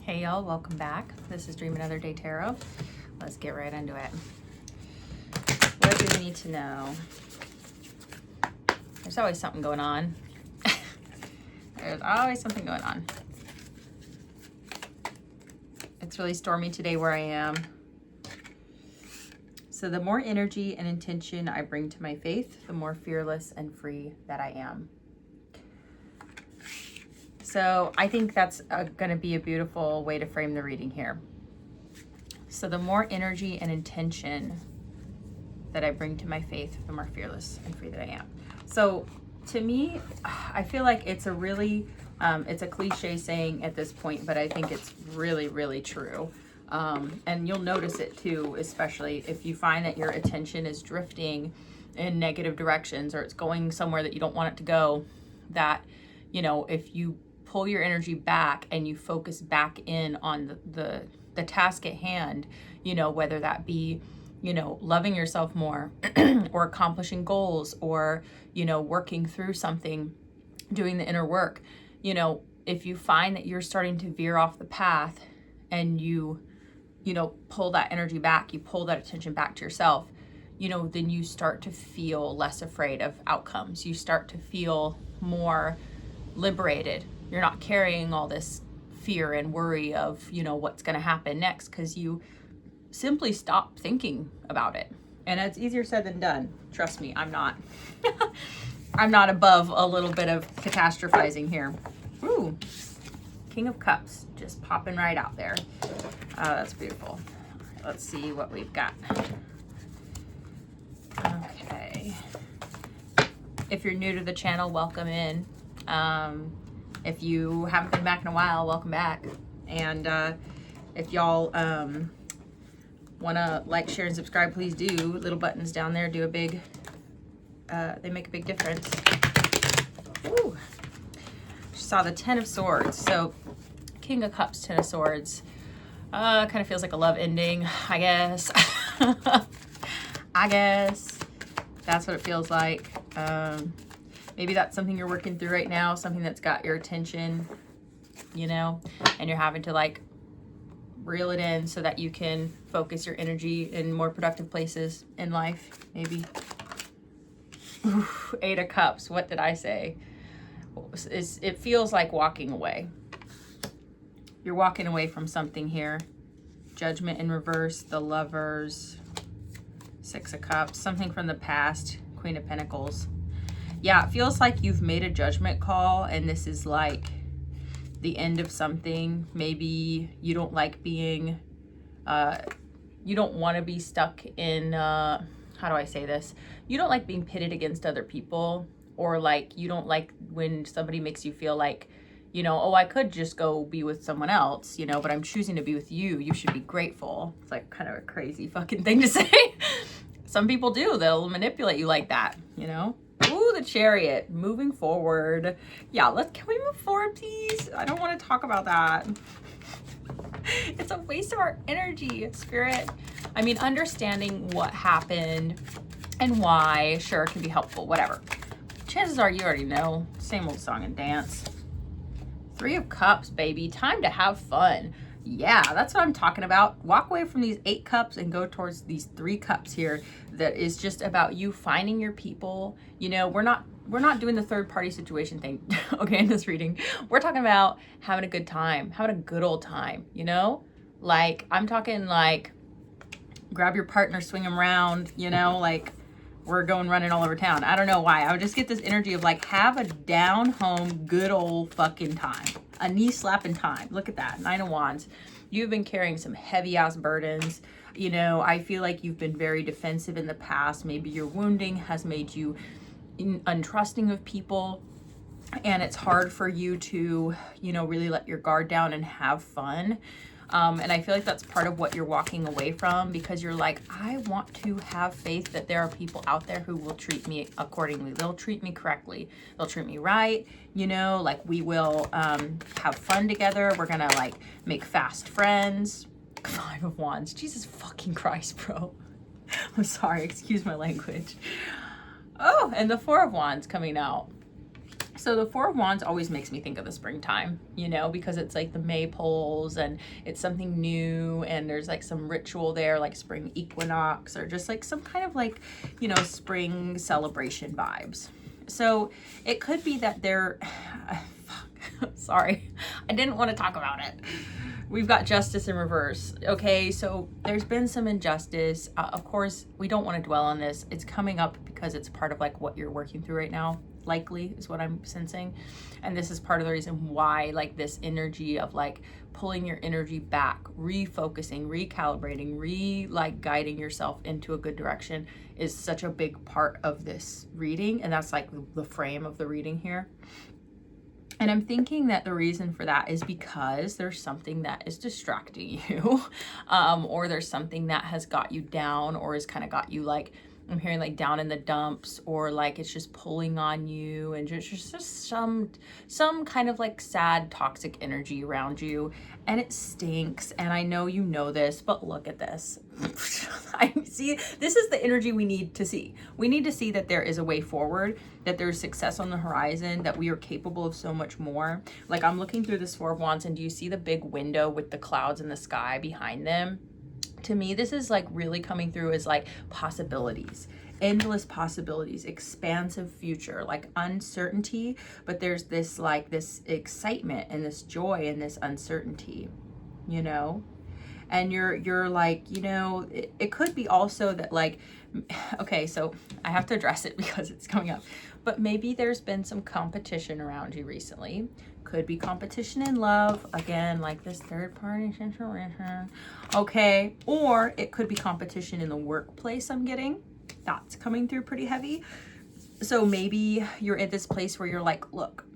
Hey y'all, welcome back. This is Dream Another Day Tarot. Let's get right into it. What do we need to know? There's always something going on. There's always something going on. It's really stormy today where I am. So the more energy and intention I bring to my faith, the more fearless and free that I am. So I think that's going to be a beautiful way to frame the reading here. So the more energy and intention that I bring to my faith, the more fearless and free that I am. So to me, I feel like it's a really, it's a cliche saying at this point, but I think it's really, really true. And you'll notice it too, especially if you find that your attention is drifting in negative directions or it's going somewhere that you don't want it to go, that, you know, if you pull your energy back and you focus back in on the task at hand, you know, whether that be, you know, loving yourself more or accomplishing goals or, you know, working through something, doing the inner work, you know, if you find that you're starting to veer off the path and you know, pull that energy back, you pull that attention back to yourself, you know, then you start to feel less afraid of outcomes. You start to feel more liberated. You're not carrying all this fear and worry of, you know, what's going to happen next, because you simply stop thinking about it. And it's easier said than done. Trust me, I'm not. I'm not above a little bit of catastrophizing here. Ooh, King of Cups just popping right out there. That's beautiful. Let's see what we've got. Okay. If you're new to the channel, welcome in. If you haven't been back in a while, welcome back. And if y'all want to like, share, and subscribe, please do. Little buttons down there do a big, they make a big difference. Ooh. Saw the 10 of Swords. So King of Cups, 10 of Swords. Kind of feels like a love ending, I guess. I guess that's what it feels like. Maybe that's something you're working through right now, something that's got your attention, you know, and you're having to like reel it in so that you can focus your energy in more productive places in life, maybe. Oof, 8 of Cups, what did I say? It feels like walking away. You're walking away from something here. Judgment in reverse, the Lovers, 6 of Cups, something from the past, Queen of Pentacles. Yeah, it feels like you've made a judgment call and this is like the end of something. Maybe you don't like being, you don't want to be stuck in, how do I say this? You don't like being pitted against other people, or like you don't like when somebody makes you feel like, you know, oh, I could just go be with someone else, you know, but I'm choosing to be with you. You should be grateful. It's like kind of a crazy fucking thing to say. Some people do. They'll manipulate you like that, you know? Ooh, the Chariot, moving forward. Yeah, can we move forward, please? I don't want to talk about that. It's a waste of our energy, Spirit. I mean, understanding what happened and why, sure, can be helpful, whatever. Chances are you already know. Same old song and dance. 3 of Cups, baby. Time to have fun. Yeah, that's what I'm talking about. Walk away from these 8 cups and go towards these 3 cups here. That is just about you finding your people. You know, we're not doing the third party situation thing, okay, in this reading. We're talking about having a good time, having a good old time, you know? Like, I'm talking like grab your partner, swing them around, you know, like we're going running all over town. I don't know why. I would just get this energy of like, have a down home, good old fucking time. A knee slapping time. Look at that. 9 of Wands. You've been carrying some heavy ass burdens. You know, I feel like you've been very defensive in the past. Maybe your wounding has made you untrusting of people. And it's hard for you to, you know, really let your guard down and have fun. And I feel like that's part of what you're walking away from, because you're like, I want to have faith that there are people out there who will treat me accordingly. They'll treat me correctly. They'll treat me right. You know, like we will have fun together. We're going to like make fast friends. 5 of Wands. Jesus fucking Christ, bro. I'm sorry. Excuse my language. Oh, and the 4 of Wands coming out. So the Four of Wands always makes me think of the springtime, you know, because it's like the maypoles and it's something new and there's like some ritual there, like spring equinox or just like some kind of like, you know, spring celebration vibes. So it could be that they're, sorry, I didn't want to talk about it. We've got justice in reverse. Okay, so there's been some injustice. Of course, we don't want to dwell on this. It's coming up because it's part of like what you're working through right now, likely is what I'm sensing. And this is part of the reason why like this energy of like pulling your energy back, refocusing, recalibrating, like guiding yourself into a good direction is such a big part of this reading. And that's like the frame of the reading here. And I'm thinking that the reason for that is because there's something that is distracting you, or there's something that has got you down or has kind of got you like, I'm hearing like down in the dumps, or like it's just pulling on you and just some kind of like sad toxic energy around you, and it stinks. And I know you know this, but look at this. I see, this is the energy we need to see. We need to see that there is a way forward, that there's success on the horizon, that we are capable of so much more. Like I'm looking through this Four of Wands, and do you see the big window with the clouds in the sky behind them? To me, this is like really coming through as like possibilities, endless possibilities, expansive future, like uncertainty, but there's this like this excitement and this joy and this uncertainty, you know? And you're like, you know, it could be also that like, okay, so I have to address it because it's coming up, but maybe there's been some competition around you recently. Could be competition in love, again, like this third party situation, okay? Or it could be competition in the workplace, I'm getting. That's coming through pretty heavy. So maybe you're at this place where you're like, look,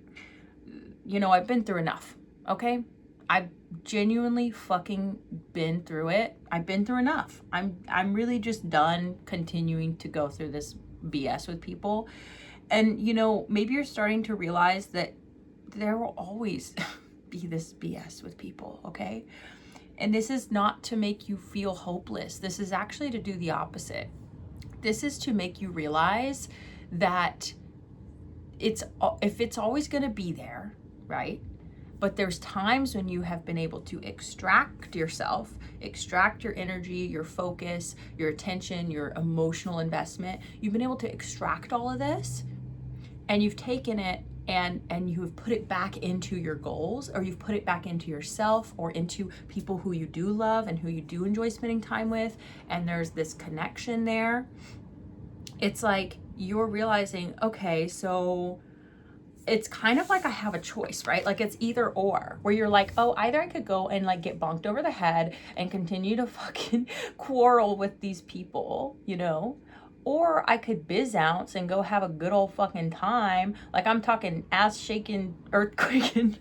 you know, I've been through enough, okay? I've genuinely fucking been through it. I've been through enough. I'm really just done continuing to go through this BS with people. And, you know, maybe you're starting to realize that there will always be this BS with people, okay? And this is not to make you feel hopeless. This is actually to do the opposite. This is to make you realize that if it's always going to be there, right? But there's times when you have been able to extract yourself, extract your energy, your focus, your attention, your emotional investment. You've been able to extract all of this, and you've taken it and you have put it back into your goals, or you've put it back into yourself or into people who you do love and who you do enjoy spending time with, and there's this connection there. It's like you're realizing, okay, so it's kind of like I have a choice, right? Like it's either or, where you're like, oh, either I could go and like get bonked over the head and continue to fucking quarrel with these people, you know? Or I could biz ounce and go have a good old fucking time. Like I'm talking ass shaking, earthquaking.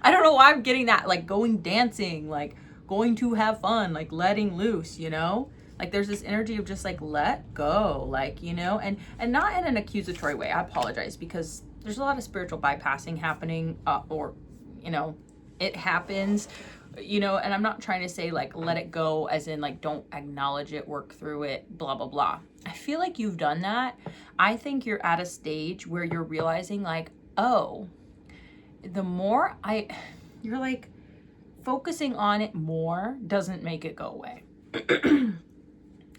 I don't know why I'm getting that. Like going dancing, like going to have fun, like letting loose, you know? Like there's this energy of just like let go, like, you know, and not in an accusatory way. I apologize, because there's a lot of spiritual bypassing happening, or, you know, it happens. You know, and I'm not trying to say like let it go as in like don't acknowledge it, work through it, blah blah blah. I feel like you've done that. I think you're at a stage where you're realizing like, oh, the more you're like focusing on it more doesn't make it go away.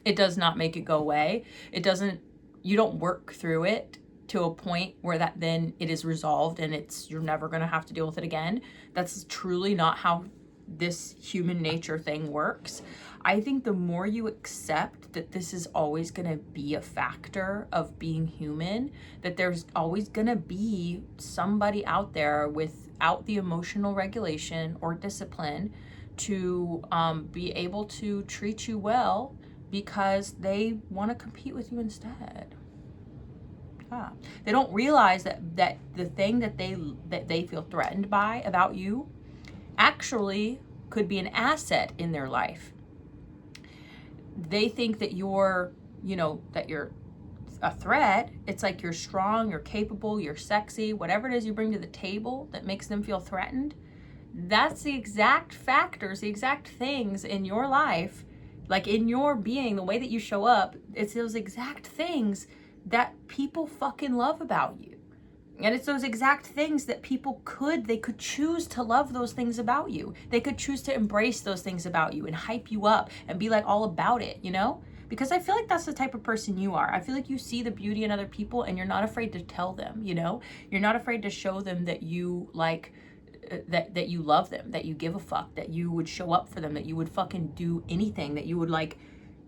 It does not make it go away. You don't work through it to a point where that then it is resolved and you're never going to have to deal with it again. That's truly not how this human nature thing works. I think the more you accept that this is always going to be a factor of being human, that there's always going to be somebody out there without the emotional regulation or discipline to be able to treat you well because they want to compete with you instead. They don't realize that the thing that they feel threatened by about you actually could be an asset in their life. They think that you're a threat. It's like you're strong, you're capable, you're sexy, whatever it is you bring to the table that makes them feel threatened. That's the exact factors, the exact things in your life, like in your being, the way that you show up, it's those exact things that people fucking love about you. And it's those exact things that people they could choose to love those things about you. They could choose to embrace those things about you and hype you up and be like all about it, you know? Because I feel like that's the type of person you are. I feel like you see the beauty in other people and you're not afraid to tell them, you know? You're not afraid to show them that you like, that you love them, that you give a fuck, that you would show up for them, that you would fucking do anything, that you would like,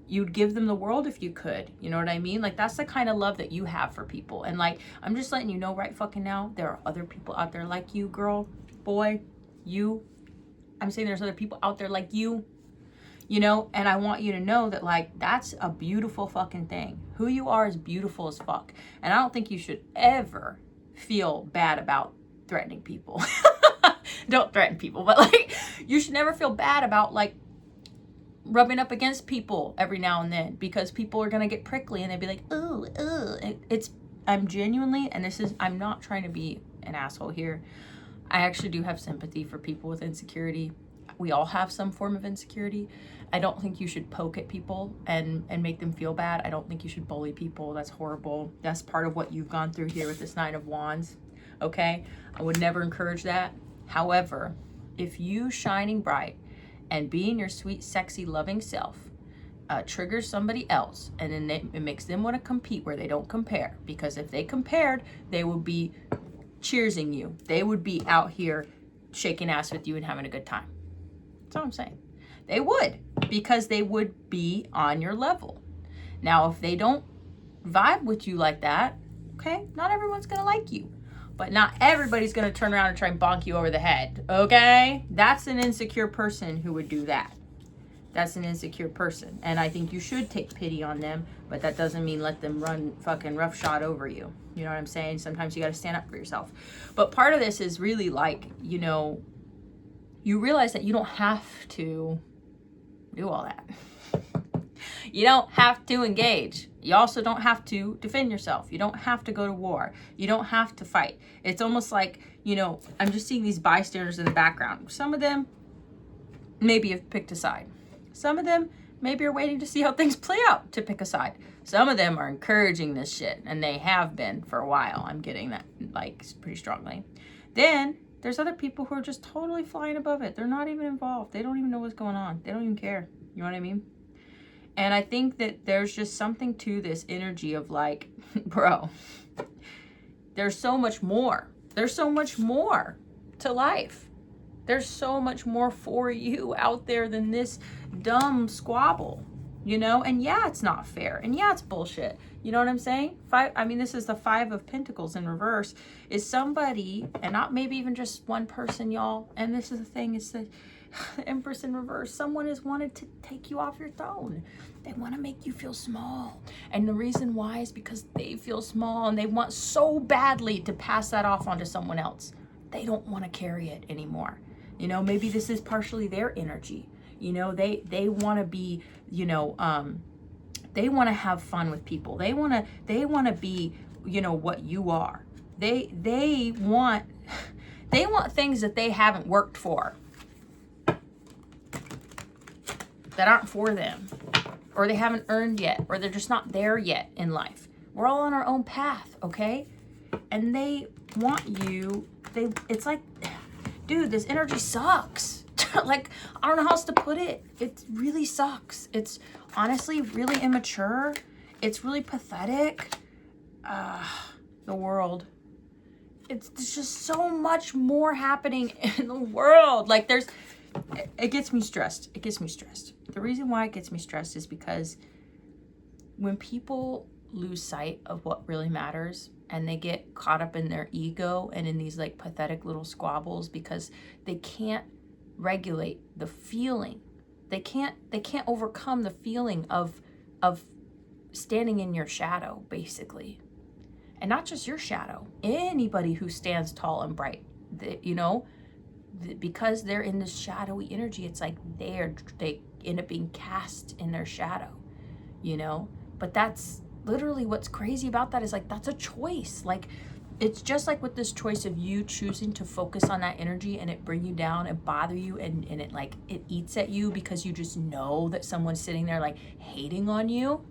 you'd give them the world if you could. You know what I mean? Like, that's the kind of love that you have for people. And like, I'm just letting you know right fucking now, there are other people out there like you, girl, boy, you. I'm saying there's other people out there like you, you know? And I want you to know that like, that's a beautiful fucking thing. Who you are is beautiful as fuck. And I don't think you should ever feel bad about threatening people. Don't threaten people, but like, you should never feel bad about like, rubbing up against people every now and then, because people are gonna get prickly and they'd be like, oh, I'm genuinely, and I'm not trying to be an asshole here. I actually do have sympathy for people with insecurity. We all have some form of insecurity. I don't think you should poke at people and make them feel bad. I don't think you should bully people. That's horrible. That's part of what you've gone through here with this Nine of Wands. Okay? I would never encourage that. However, if you shining bright and being your sweet, sexy, loving self triggers somebody else, and then it makes them want to compete where they don't compare. Because if they compared, they would be cheersing you. They would be out here shaking ass with you and having a good time. That's all I'm saying. They would, because they would be on your level. Now, if they don't vibe with you like that, okay, not everyone's going to like you. But not everybody's going to turn around and try and bonk you over the head, okay? That's an insecure person who would do that. That's an insecure person. And I think you should take pity on them, but that doesn't mean let them run fucking roughshod over you. You know what I'm saying? Sometimes you got to stand up for yourself. But part of this is really like, you know, you realize that you don't have to do all that. You don't have to engage. You also don't have to defend yourself. You don't have to go to war. You don't have to fight. It's almost like, you know, I'm just seeing these bystanders in the background. Some of them maybe have picked a side. Some of them maybe are waiting to see how things play out to pick a side. Some of them are encouraging this shit, and they have been for a while. I'm getting that like pretty strongly. Then there's other people who are just totally flying above it. They're not even involved. They don't even know what's going on. They don't even care. You know what I mean? And I think that there's just something to this energy of like, bro, there's so much more. There's so much more to life. There's so much more for you out there than this dumb squabble, you know? And yeah, it's not fair. And yeah, it's bullshit. You know what I'm saying? This is the Five of Pentacles in reverse. Is somebody, and not maybe even just one person, y'all. And this is the thing, it's the Empress in reverse. Someone has wanted to take you off your throne. They want to make you feel small. And the reason why is because they feel small and they want so badly to pass that off onto someone else. They don't want to carry it anymore. You know, maybe this is partially their energy. You know, they want to be, you know, they want to have fun with people. They want to be, you know, what you are. They want things that they haven't worked for, that aren't for them, or they haven't earned yet, or they're just not there yet in life. We're all on our own path, okay? And they want you, it's like, dude, this energy sucks. Like, I don't know how else to put it. It really sucks. It's honestly really immature. It's really pathetic. The world. There's just so much more happening in the world. Like, it gets me stressed. It gets me stressed. The reason why it gets me stressed is because when people lose sight of what really matters and they get caught up in their ego and in these like pathetic little squabbles because they can't regulate the feeling. They can't overcome the feeling of standing in your shadow, basically. And not just your shadow. Anybody who stands tall and bright, you know, because they're in this shadowy energy, it's like they end up being cast in their shadow, you know? But that's literally what's crazy about that is like, that's a choice. Like, it's just like with this choice of you choosing to focus on that energy and it bring you down and bother you and it like, it eats at you because you just know that someone's sitting there like hating on you.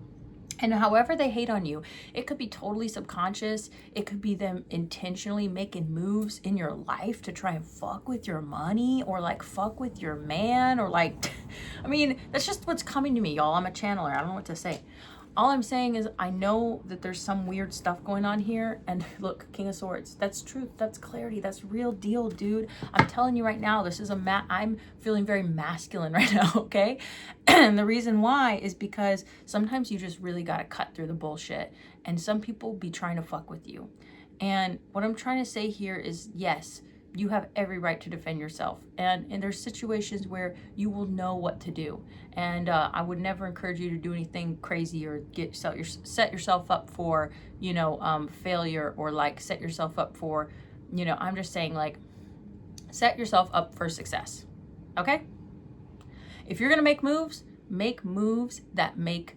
And however they hate on you, it could be totally subconscious. It could be them intentionally making moves in your life to try and fuck with your money or like fuck with your man or like, I mean, that's just what's coming to me, y'all. I'm a channeler. I don't know what to say. All I'm saying is I know that there's some weird stuff going on here. And look, King of Swords, that's truth. That's clarity. That's real deal, dude. I'm telling you right now, this is I'm feeling very masculine right now, okay? And the reason why is because sometimes you just really got to cut through the bullshit. And some people be trying to fuck with you. And what I'm trying to say here is, yes, you have every right to defend yourself. And there's situations where you will know what to do. And I would never encourage you to do anything crazy or set yourself up for, you know, failure or like set yourself up for, you know, I'm just saying like set yourself up for success. Okay? If you're going to make moves that make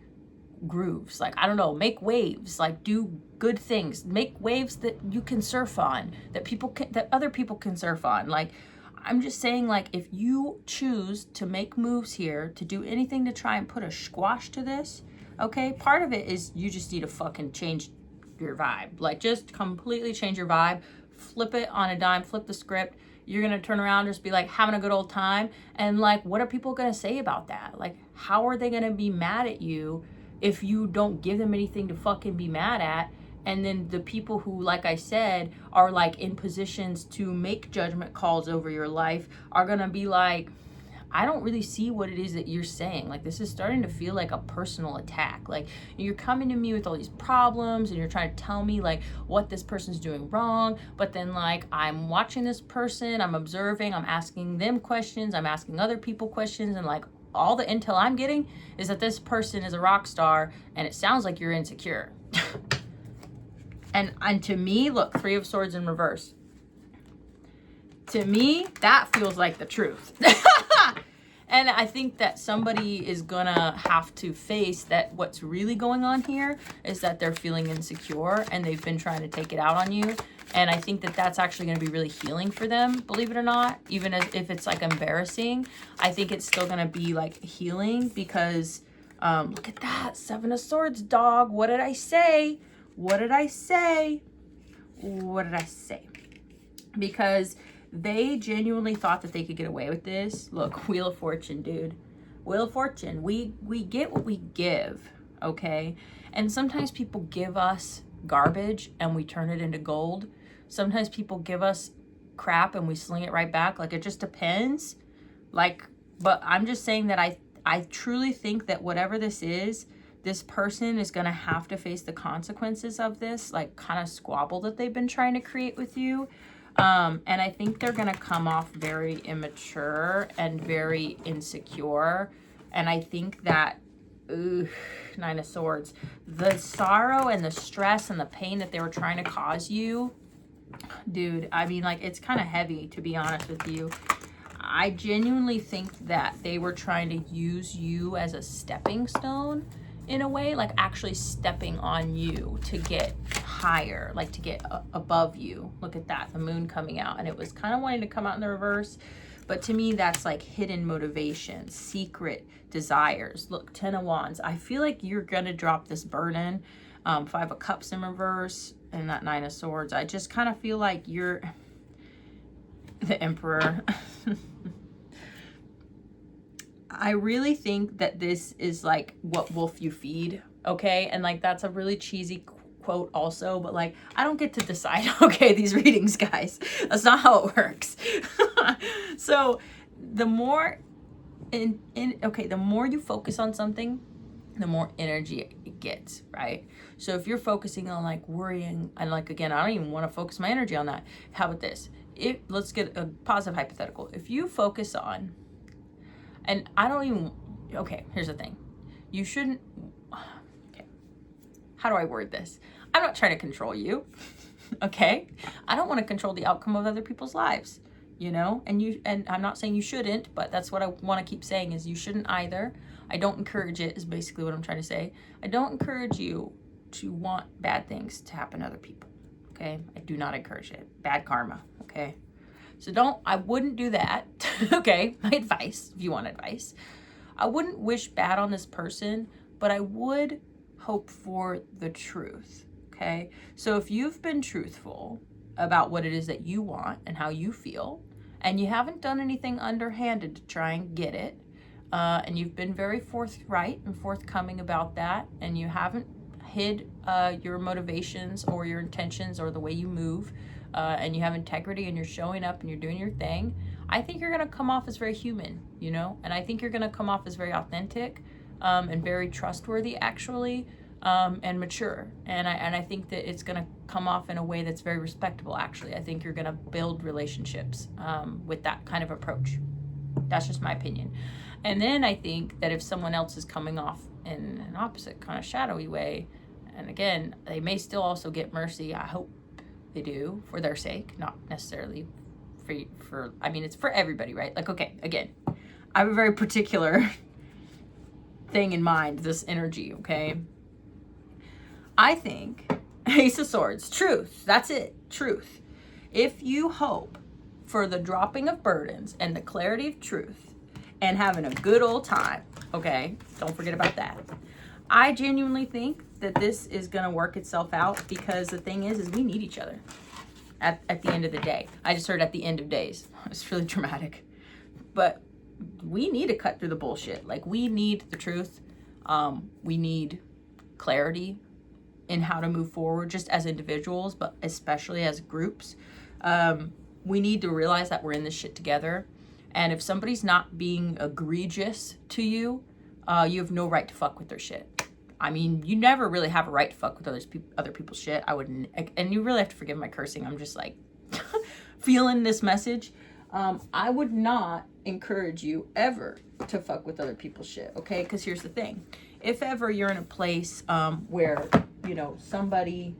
grooves. Like, I don't know, make waves, like do good things, make waves that you can surf on, that other people can surf on. Like, I'm just saying, like, if you choose to make moves here, to do anything to try and put a squash to this, okay, part of it is you just need to fucking change your vibe. Like, just completely change your vibe, flip it on a dime, flip the script. You're going to turn around and just be like having a good old time. And like, what are people going to say about that? Like, how are they going to be mad at you if you don't give them anything to fucking be mad at? And then the people who, like I said, are like in positions to make judgment calls over your life are going to be like, I don't really see what it is that you're saying. Like, this is starting to feel like a personal attack. Like, you're coming to me with all these problems and you're trying to tell me like what this person's doing wrong. But then like, I'm watching this person, I'm observing, I'm asking them questions, I'm asking other people questions, and like all the intel I'm getting is that this person is a rock star and it sounds like you're insecure. And to me, look, 3 of Swords in reverse. To me, that feels like the truth. And I think that somebody is gonna have to face that what's really going on here is that they're feeling insecure and they've been trying to take it out on you. And I think that that's actually gonna be really healing for them, believe it or not. Even if it's like embarrassing, I think it's still gonna be like healing because look at that, 7 of Swords, dog. What did I say? What did I say? What did I say? Because they genuinely thought that they could get away with this. Look, Wheel of Fortune, dude. Wheel of Fortune. We get what we give, okay? And sometimes people give us garbage and we turn it into gold. Sometimes people give us crap and we sling it right back. Like, it just depends. Like, but I'm just saying that I truly think that whatever this is, this person is going to have to face the consequences of this, like, kind of squabble that they've been trying to create with you. And I think they're going to come off very immature and very insecure. And I think that, 9 of Swords, the sorrow and the stress and the pain that they were trying to cause you, dude, I mean, like, it's kind of heavy, to be honest with you. I genuinely think that they were trying to use you as a stepping stone in a way, like actually stepping on you to get higher, like to get above you. Look at that, the moon coming out, and it was kind of wanting to come out in the reverse, but to me that's like hidden motivation, secret desires. Look, 10 of Wands. I feel like you're gonna drop this burden. 5 of Cups in reverse and that 9 of Swords. I just kind of feel like you're the Emperor. I really think that this is like what wolf you feed, okay? And like, that's a really cheesy quote also, but like, I don't get to decide, okay, these readings, guys. That's not how it works. So the more the more you focus on something, the more energy it gets, right? So if you're focusing on like worrying, and like, again, I don't even want to focus my energy on that. How about this? Let's get a positive hypothetical. If you focus on, and I don't even, okay, here's the thing. You shouldn't, okay, how do I word this? I'm not trying to control you, okay? I don't want to control the outcome of other people's lives, you know? And I'm not saying you shouldn't, but that's what I want to keep saying is you shouldn't either. I don't encourage it, is basically what I'm trying to say. I don't encourage you to want bad things to happen to other people, okay? I do not encourage it. Bad karma, okay? So I wouldn't do that, okay? My advice, if you want advice. I wouldn't wish bad on this person, but I would hope for the truth, okay? So if you've been truthful about what it is that you want and how you feel, and you haven't done anything underhanded to try and get it, and you've been very forthright and forthcoming about that, and you haven't hid your motivations or your intentions or the way you move, and you have integrity and you're showing up and you're doing your thing, I think you're going to come off as very human, you know? And I think you're going to come off as very authentic, and very trustworthy, actually, and mature. And I think that it's going to come off in a way that's very respectable, actually. I think you're going to build relationships with that kind of approach. That's just my opinion. And then I think that if someone else is coming off in an opposite kind of shadowy way, and again, they may still also get mercy. I hope they do, for their sake, not necessarily for I mean, it's for everybody, right? Like, okay, again, I have a very particular thing in mind, this energy, okay? I think Ace of Swords, truth, that's it, truth. If you hope for the dropping of burdens and the clarity of truth and having a good old time, okay, don't forget about that. I genuinely think that this is going to work itself out, because the thing is we need each other at the end of the day. I just heard at the end of days. It's really dramatic. But we need to cut through the bullshit. Like, we need the truth. We need clarity in how to move forward, just as individuals, but especially as groups. We need to realize that we're in this shit together. And if somebody's not being egregious to you, you have no right to fuck with their shit. I mean, you never really have a right to fuck with other people's shit. I wouldn't, and you really have to forgive my cursing. I'm just like feeling this message. I would not encourage you ever to fuck with other people's shit, okay? Because here's the thing. If ever you're in a place where, you know, somebody,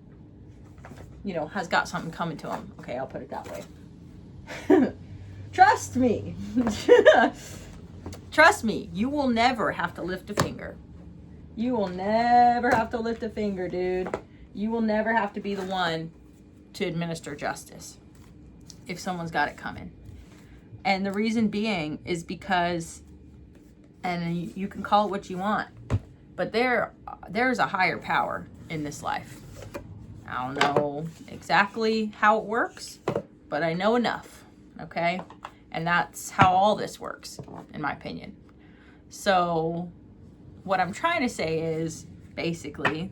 you know, has got something coming to them, okay, I'll put it that way. Trust me. Trust me, you will never have to lift a finger. You will never have to lift a finger, dude. You will never have to be the one to administer justice if someone's got it coming. And the reason being is because, and you can call it what you want, but there's a higher power in this life. I don't know exactly how it works, but I know enough, okay? And that's how all this works, in my opinion. So what I'm trying to say is, basically,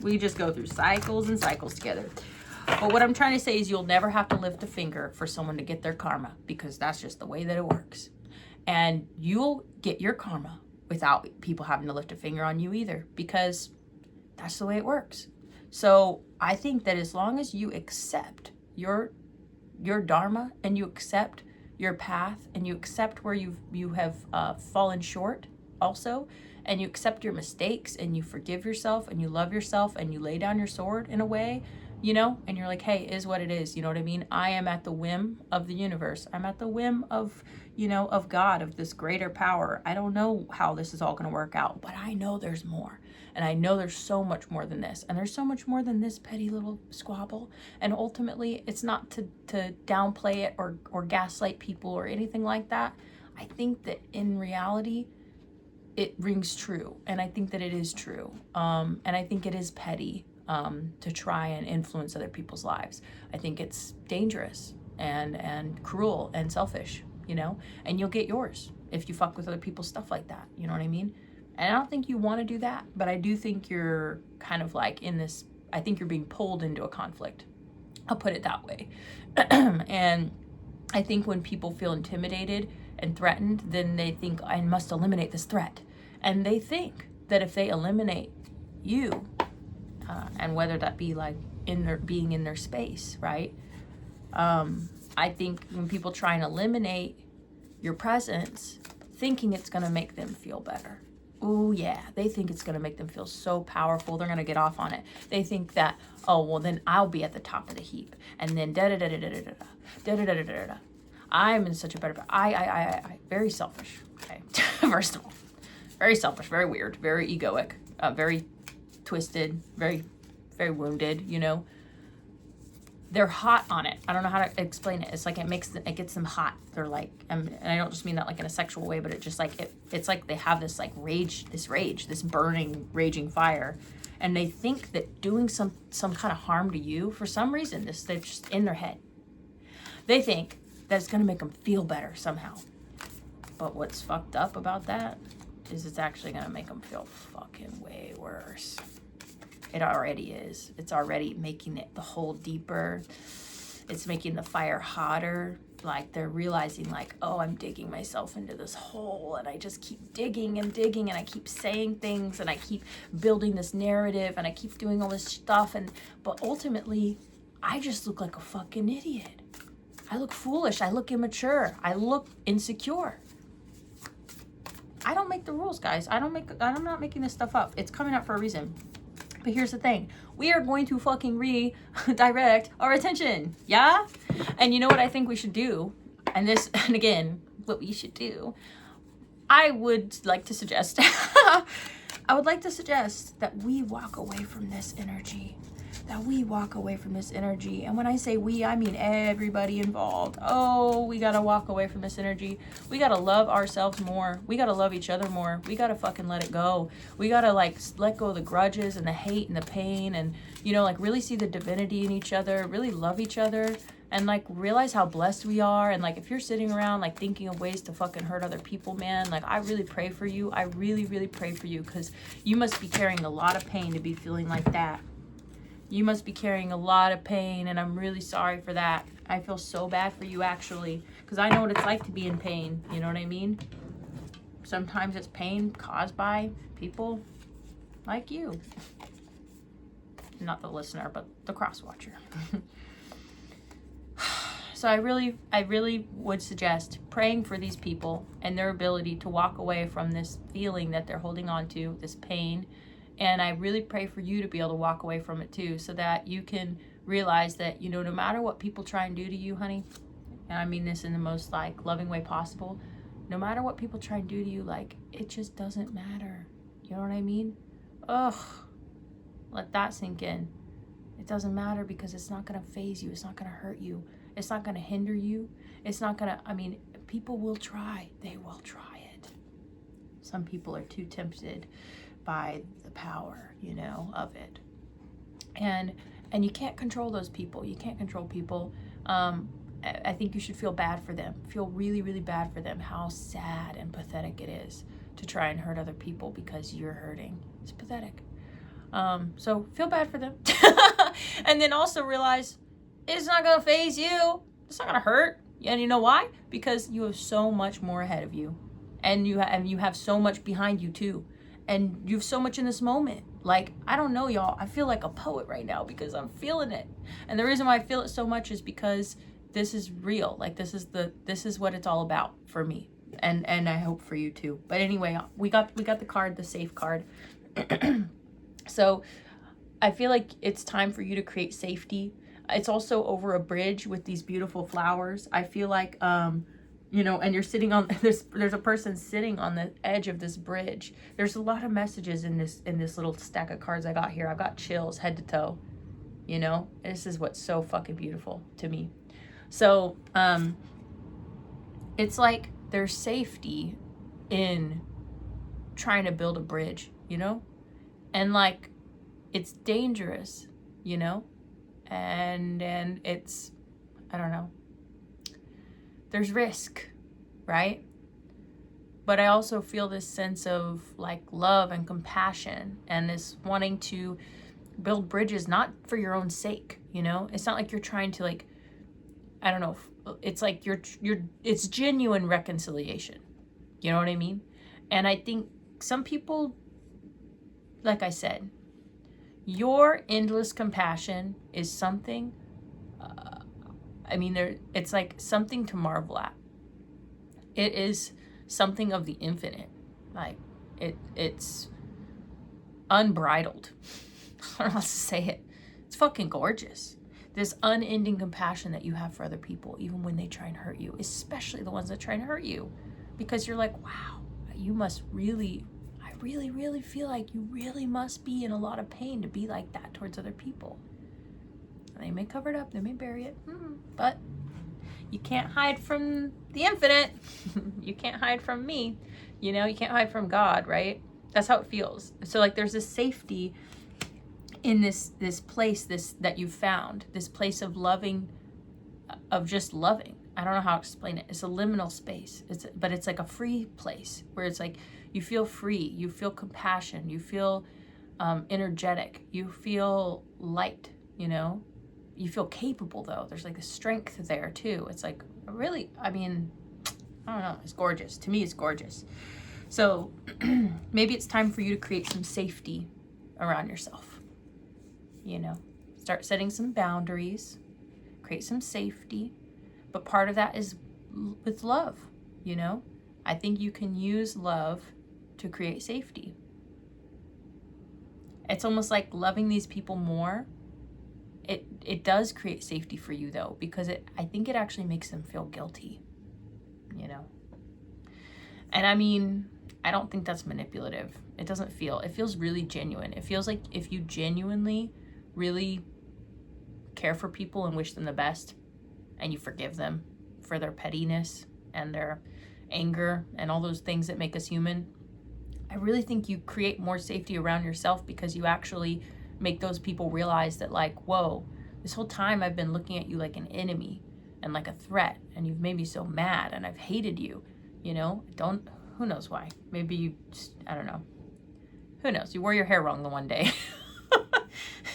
we just go through cycles and cycles together. But what I'm trying to say is, you'll never have to lift a finger for someone to get their karma, because that's just the way that it works. And you'll get your karma without people having to lift a finger on you either, because that's the way it works. So I think that as long as you accept your dharma, and you accept your path, and you accept where you have fallen short also, and you accept your mistakes, and you forgive yourself, and you love yourself, and you lay down your sword in a way, you know, and you're like, hey, it is what it is, you know what I mean? I am at the whim of the universe. I'm at the whim of, you know, of God, of this greater power. I don't know how this is all going to work out, but I know there's more. And I know there's so much more than this. And there's so much more than this petty little squabble. And ultimately, it's not to downplay it or gaslight people or anything like that. I think that in reality, it rings true. And I think that it is true. And I think it is petty to try and influence other people's lives. I think it's dangerous and cruel and selfish, you know? And you'll get yours if you fuck with other people's stuff like that. You know what I mean? And I don't think you want to do that, but I do think you're kind of like in this, I think you're being pulled into a conflict. I'll put it that way. And I think when people feel intimidated and threatened, then they think, I must eliminate this threat. And they think that if they eliminate you, and whether that be like being in their space, right? I think when people try and eliminate your presence, thinking it's going to make them feel better. Oh yeah, they think it's going to make them feel so powerful. They're going to get off on it. They think that, oh, well, then I'll be at the top of the heap. And then da-da-da-da-da-da-da-da-da-da-da-da. I'm in such a better, I. Very selfish, okay? First of all, very selfish, very weird, very egoic, very twisted, very, very wounded, you know? they're hot on it. I don't know how to explain it. It's like it gets them hot. They're like, and I don't just mean that like in a sexual way, but it just like it's like they have this like rage, this burning, raging fire, and they think that doing some kind of harm to you, for some reason, they're just in their head. They think that it's gonna make them feel better somehow. But what's fucked up about that is it's actually gonna make them feel fucking way worse. It already is. It's already making it the hole deeper. It's making the fire hotter. Like they're realizing like, oh, I'm digging myself into this hole, and I just keep digging and digging, and I keep saying things, and I keep building this narrative, and I keep doing all this stuff, but ultimately I just look like a fucking idiot. I look foolish. I look immature. I look insecure. I don't make the rules, guys. I'm not making this stuff up. It's coming up for a reason. But here's the thing. We are going to fucking redirect our attention. Yeah? And you know what I think we should do? And again, what we should do, I would like to suggest, I would like to suggest that we walk away from this energy. And when I say we, I mean everybody involved. Oh, we gotta walk away from this energy. We gotta love ourselves more. We gotta love each other more. We gotta fucking let it go. We gotta like let go of the grudges and the hate and the pain, and like really see the divinity in each other, really love each other, and like realize how blessed we are. And like if you're sitting around like thinking of ways to fucking hurt other people, man, like I really pray for you. I really, really pray for you, because you must be carrying a lot of pain to be feeling like that. You must be carrying a lot of pain, and I'm really sorry for that. I feel so bad for you, actually, because I know what it's like to be in pain. You know what I mean? Sometimes it's pain caused by people like you. Not the listener, but the cross-watcher. So I really would suggest praying for these people and their ability to walk away from this feeling that they're holding on to, this pain. And I really pray for you to be able to walk away from it too, so that you can realize that, no matter what people try and do to you, honey, and I mean this in the most like loving way possible, no matter what people try and do to you, like it just doesn't matter. You know what I mean? Ugh. Let that sink in. It doesn't matter, because it's not gonna phase you. It's not gonna hurt you. It's not gonna hinder you. It's not gonna, people will try. They will try it. Some people are too tempted by the power, of it. And you can't control those people. You can't control people. I think you should feel bad for them. Feel really, really bad for them. How sad and pathetic it is to try and hurt other people because you're hurting. It's pathetic. So feel bad for them. And then also realize it's not gonna phase you. It's not gonna hurt. And you know why? Because you have so much more ahead of you. And you have so much behind you too. And you have so much in this moment. Like, I don't know, y'all. I feel like a poet right now because I'm feeling it. And the reason why I feel it so much is because this is real. Like, this is what it's all about for me. And I hope for you too. But anyway, we got the card, the safe card. So I feel like it's time for you to create safety. It's also over a bridge with these beautiful flowers. I feel like and you're sitting on there's a person sitting on the edge of this bridge. There's a lot of messages in this little stack of cards I got here. I've got chills head to toe. This is what's so fucking beautiful to me. So it's like there's safety in trying to build a bridge, and like it's dangerous, and it's, I don't know, there's risk, right? But I also feel this sense of like love and compassion, and this wanting to build bridges, not for your own sake, it's not like you're trying to like, I don't know, it's like it's genuine reconciliation, you know what I mean? And I think some people, like I said, your endless compassion is something, it's like something to marvel at. It is something of the infinite. Like, it's unbridled. I don't know how to say it. It's fucking gorgeous. This unending compassion that you have for other people, even when they try and hurt you, especially the ones that try and hurt you. Because you're like, wow, you must really, I really, really feel like you really must be in a lot of pain to be like that towards other people. They may cover it up, they may bury it, but you can't hide from the infinite. You can't hide from me. You know, you can't hide from God, right? That's how it feels. So like there's this safety in this place that you found, this place of loving, of just loving. I don't know how to explain it. It's a liminal space. But it's like a free place where it's like you feel free, you feel compassion, you feel energetic, you feel light, you know? You feel capable though. There's like a strength there too. It's like really, I mean, I don't know, it's gorgeous. To me, it's gorgeous. So maybe it's time for you to create some safety around yourself. You know, start setting some boundaries, create some safety. But part of that is with love, you know? I think you can use love to create safety. It's almost like loving these people more. It does create safety for you though, because I think it actually makes them feel guilty, you know? And I mean, I don't think that's manipulative. It feels really genuine. It feels like if you genuinely really care for people and wish them the best, and you forgive them for their pettiness and their anger and all those things that make us human, I really think you create more safety around yourself, because you actually make those people realize that like, whoa, this whole time I've been looking at you like an enemy and like a threat, and you've made me so mad, and I've hated you, you know? Who knows why? Maybe you just, I don't know. Who knows? You wore your hair wrong the one day.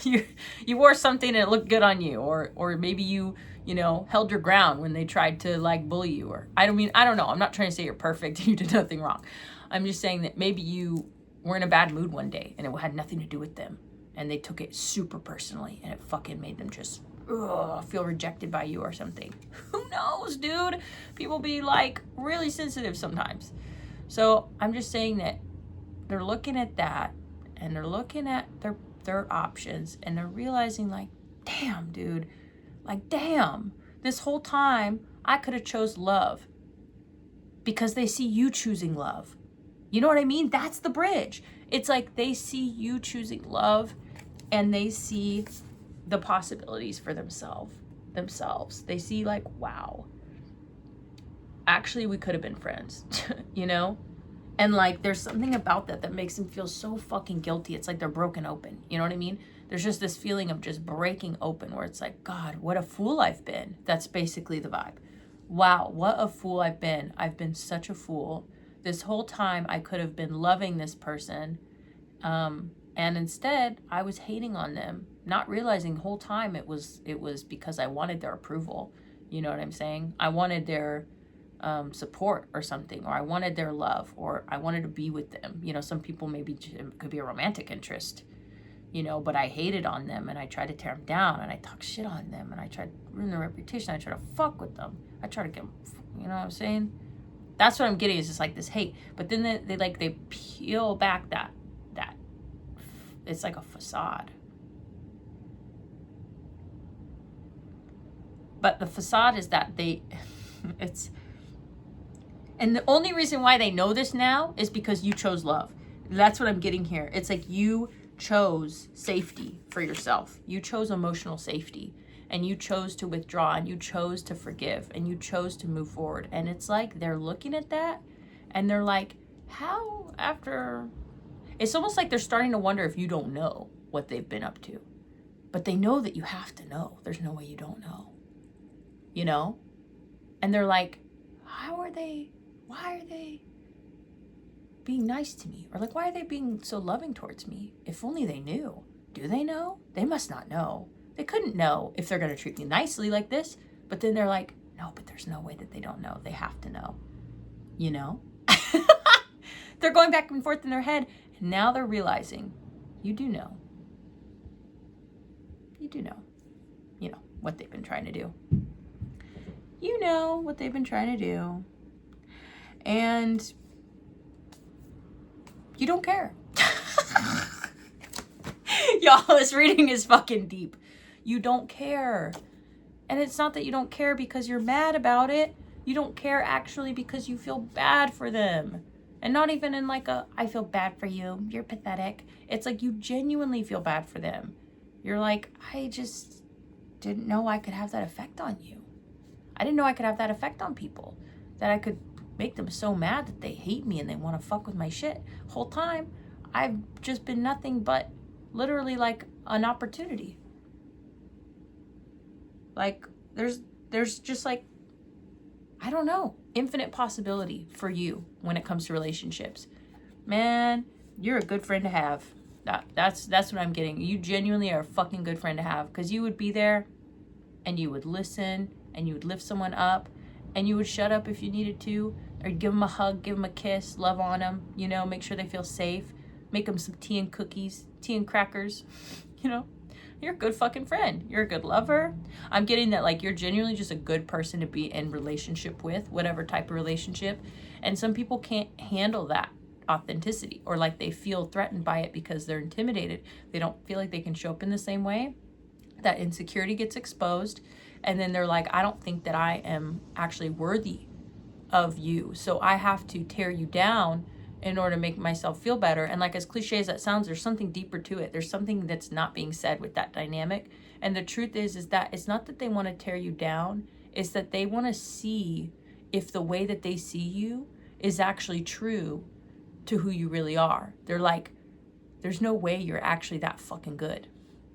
you wore something and it looked good on you, or maybe you know, held your ground when they tried to like bully you, or I don't know. I'm not trying to say you're perfect and you did nothing wrong. I'm just saying that maybe you were in a bad mood one day and it had nothing to do with them, and they took it super personally, and it fucking made them just feel rejected by you or something. Who knows, dude? People be like really sensitive sometimes. So I'm just saying that they're looking at that, and they're looking at their options, and they're realizing like, damn, dude, like, damn, this whole time I could have chose love, because they see you choosing love. You know what I mean? That's the bridge. It's like they see you choosing love, and they see the possibilities for themselves. They see like, wow, actually we could have been friends, you know? And like, there's something about that makes them feel so fucking guilty. It's like they're broken open. You know what I mean? There's just this feeling of just breaking open, where it's like, God, what a fool I've been. That's basically the vibe. Wow, what a fool I've been. I've been such a fool. This whole time I could have been loving this person. And instead I was hating on them, not realizing the whole time it was because I wanted their approval. You know what I'm saying? I wanted their support or something, or I wanted their love, or I wanted to be with them. You know, some people maybe it could be a romantic interest, you know, but I hated on them, and I tried to tear them down, and I talked shit on them, and I tried to ruin their reputation. I tried to fuck with them. I tried to get them, you know what I'm saying? That's what I'm getting, is just like this hate. But then they peel back that it's like a facade. But the facade is that and the only reason why they know this now is because you chose love. That's what I'm getting here. It's like you chose safety for yourself. You chose emotional safety, and you chose to withdraw, and you chose to forgive, and you chose to move forward. And it's like they're looking at that, and they're like, how after... It's almost like they're starting to wonder if you don't know what they've been up to. But they know that you have to know. There's no way you don't know. You know? And they're like, why are they being nice to me? Or like, why are they being so loving towards me? If only they knew. Do they know? They must not know. They couldn't know if they're going to treat me nicely like this. But then they're like, no, but there's no way that they don't know. They have to know. You know? They're going back and forth in their head. And now they're realizing, you do know. You do know. You know what they've been trying to do. You know what they've been trying to do. And you don't care. Y'all, this reading is fucking deep. You don't care. And it's not that you don't care because you're mad about it. You don't care actually because you feel bad for them. And not even in like I feel bad for you, you're pathetic. It's like you genuinely feel bad for them. You're like, didn't know I could have that effect on you. I didn't know I could have that effect on people, that I could make them so mad that they hate me and they want to fuck with my shit. Whole time, I've just been nothing but literally like an opportunity. Like, there's just like, I don't know, infinite possibility for you when it comes to relationships. Man, you're a good friend to have. That's what I'm getting. You genuinely are a fucking good friend to have, because you would be there and you would listen and you would lift someone up and you would shut up if you needed to, or give them a hug, give them a kiss, love on them, you know, make sure they feel safe, make them some tea and cookies, tea and crackers, you know. You're a good fucking friend. You're a good lover. I'm getting that, like, you're genuinely just a good person to be in relationship with, whatever type of relationship. And some people can't handle that authenticity, or like they feel threatened by it because they're intimidated. They don't feel like they can show up in the same way. That insecurity gets exposed. And then they're like, I don't think that I am actually worthy of you. So I have to tear you down in order to make myself feel better. And like, as cliche as that sounds, there's something deeper to it. There's something that's not being said with that dynamic. And the truth is that it's not that they want to tear you down. It's that they want to see if the way that they see you is actually true to who you really are. They're like, there's no way you're actually that fucking good.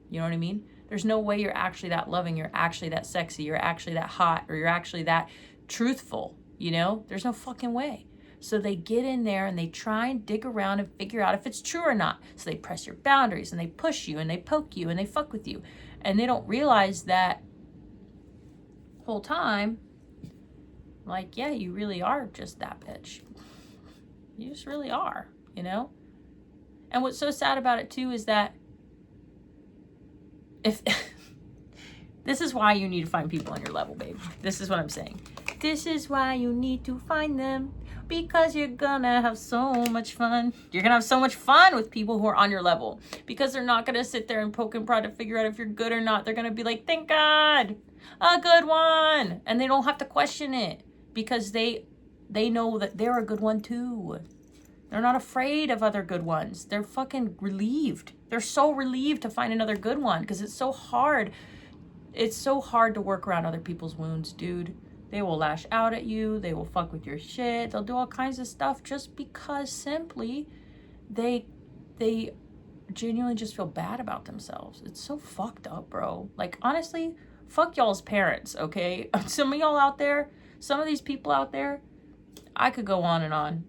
You know what I mean? There's no way you're actually that loving. You're actually that sexy. You're actually that hot, or you're actually that truthful. You know, there's no fucking way. So they get in there and they try and dig around and figure out if it's true or not. So they press your boundaries and they push you and they poke you and they fuck with you. And they don't realize that whole time, like, yeah, you really are just that bitch. You just really are, you know? And what's so sad about it too is that if this is why you need to find people on your level, babe. This is what I'm saying. This is why you need to find them. Because you're gonna have so much fun. You're gonna have so much fun with people who are on your level. Because they're not gonna sit there and poke and prod to figure out if you're good or not. They're gonna be like, thank God, a good one. And they don't have to question it. Because they know that they're a good one too. They're not afraid of other good ones. They're fucking relieved. They're so relieved to find another good one. Because it's so hard. It's so hard to work around other people's wounds, dude. They will lash out at you. They will fuck with your shit. They'll do all kinds of stuff just because simply they genuinely just feel bad about themselves. It's so fucked up, bro. Like, honestly, fuck y'all's parents, okay? Some of y'all out there, some of these people out there, I could go on and on.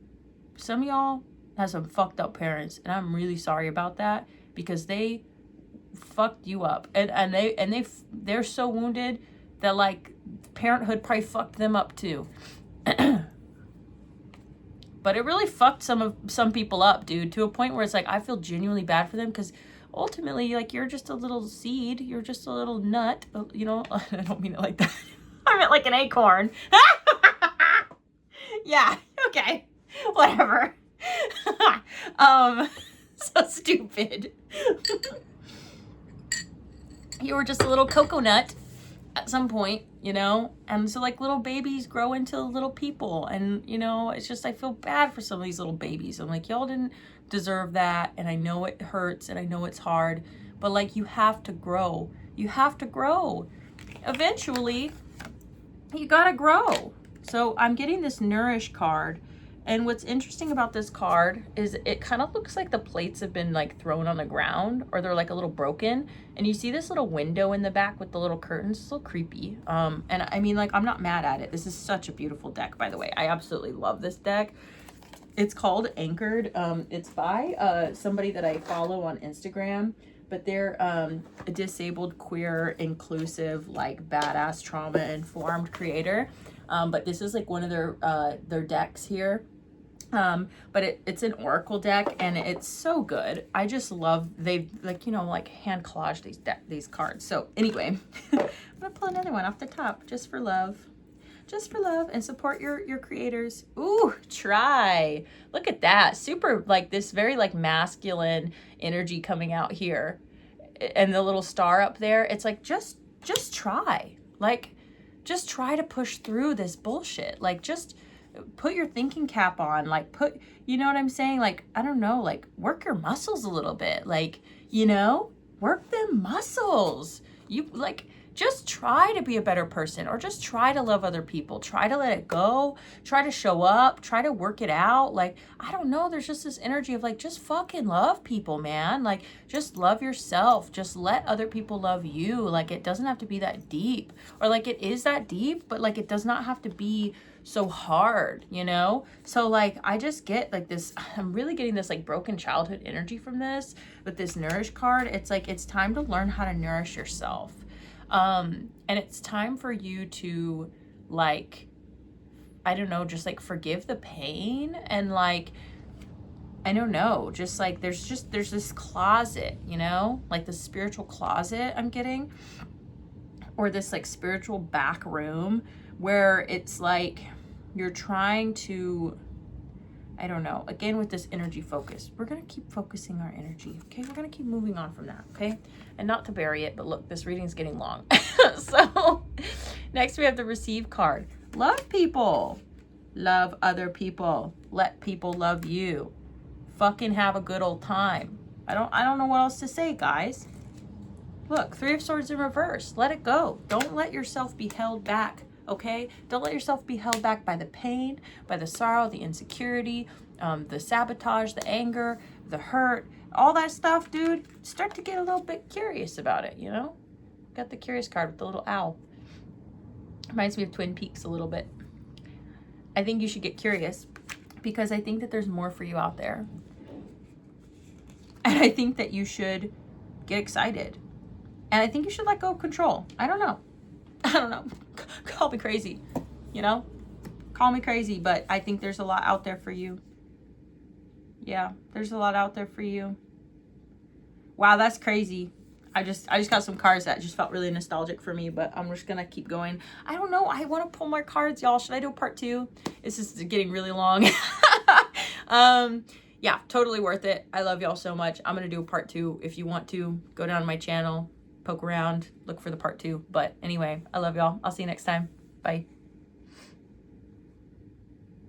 Some of y'all have some fucked up parents, and I'm really sorry about that, because they fucked you up. And they're so wounded that, like, parenthood probably fucked them up too. But it really fucked some people up, dude, to a point where it's like, I feel genuinely bad for them, because ultimately, like, you're just a little seed, you're just a little nut, you know. I don't mean it like that. I meant like an acorn. Yeah, okay, whatever. So stupid. You were just a little coconut at some point, you know? And so, like, little babies grow into little people. And, you know, it's just, I feel bad for some of these little babies. I'm like, y'all didn't deserve that. And I know it hurts and I know it's hard. But, like, you have to grow. You have to grow. Eventually, you gotta grow. So I'm getting this Nourish card. And what's interesting about this card is it kind of looks like the plates have been, like, thrown on the ground, or they're, like, a little broken. And you see this little window in the back with the little curtains. It's a little creepy. And I mean, like, I'm not mad at it. This is such a beautiful deck, by the way. I absolutely love this deck. It's called Anchored. It's by somebody that I follow on Instagram. But they're a disabled, queer, inclusive, like, badass, trauma-informed creator. But this is, like, one of their decks here. But it's an oracle deck, and it's so good. I just love, they've, like, you know, like, hand collaged these cards. So anyway, I'm gonna pull another one off the top, just for love. Just for love, and support your creators. Ooh, try. Look at that. Super, like, this very, like, masculine energy coming out here. And the little star up there. It's like, just try. Like, just try to push through this bullshit. Like, just put your thinking cap on. Like, you know what I'm saying? Like, I don't know, like, work your muscles a little bit. Like, you know, work them muscles. You, like, just try to be a better person, or just try to love other people. Try to let it go. Try to show up. Try to work it out. Like, I don't know. There's just this energy of like, just fucking love people, man. Like, just love yourself. Just let other people love you. Like, it doesn't have to be that deep, or like it is that deep, but like it does not have to be so hard, you know? So like, I just get like this, I'm really getting this like broken childhood energy from this with this nourish card. It's like, it's time to learn how to nourish yourself. And it's time for you to like, I don't know, just like forgive the pain, and like, I don't know, just like, there's this closet, you know, like the spiritual closet I'm getting, or this like spiritual back room where it's like, you're trying to, I don't know, again, with this energy focus, we're going to keep focusing our energy. Okay. We're going to keep moving on from that. Okay. And not to bury it, but look, this reading's getting long. So next we have the receive card. Love people, love other people, let people love you, fucking have a good old time. I don't know what else to say, guys. Look, 3 of Swords in reverse. Let it go. Don't let yourself be held back, okay? Don't let yourself be held back by the pain, by the sorrow, the insecurity, the sabotage, the anger, the hurt, all that stuff, dude. Start to get a little bit curious about it, you know? Got the curious card with the little owl. Reminds me of Twin Peaks a little bit. I think you should get curious, because I think that there's more for you out there. And I think that you should get excited. And I think you should let go of control. I don't know. Call me crazy, you know? Call me crazy, but I think there's a lot out there for you. Yeah, there's a lot out there for you. Wow, that's crazy. I just got some cards that just felt really nostalgic for me, but I'm just gonna keep going. I don't know. I want to pull more cards, y'all. Should I do a part 2? This is getting really long. Yeah, totally worth it. I love y'all so much. I'm gonna do a part 2. If you want to, go down to my channel, poke around, look for the part 2. But anyway, I love y'all. I'll see you next time. Bye.